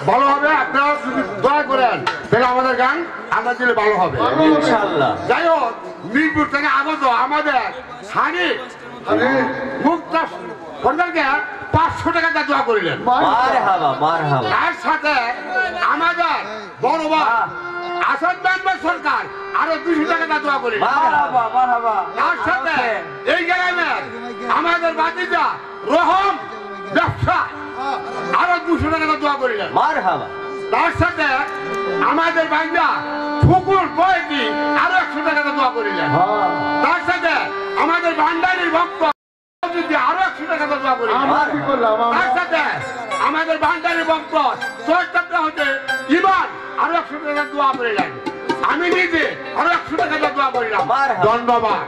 ভালো হবে। আপনারা যদি দয়া করেন তাহলে আমাদের গান আমরা দিলে ভালো হবে ইনশাআল্লাহ। যাই হোক মিরপুর থেকে আগত আমাদের হানি মুক্তা সরকারকে 500 টাকা দিয়ে দোয়া করিলেন। মারহাবা মারহাবা। তার সাথে আমাদের বড় ভাই আসাদ মেম্বার সরকার আরো 200 টাকা দিয়ে দোয়া করিলেন। মারহাবা মারহাবা। তার সাথে এই গ্রামের আমাদের বাতিজা রহম ব্যবসা আরো 200 টাকা দিয়ে দোয়া করিলেন। মারহাবা। তার সাথে আমাদের বাংলা ফুকুর বয়সী আরো 100 টাকা দিয়ে দোয়া করিলেন। তার সাথে আমাদের ভান্ডারির ভক্ত আরো 100 টাকা দিয়ে দোয়া করিলেন। তার সাথে আমাদের ভান্ডারির ভক্ত চট্টগ্রাম হতে ইমান আরো 100 টাকা দোয়া করিলেন। আমি নিজে আরো 100 টাকা দোয়া করিলাম। ধন্যবাদ।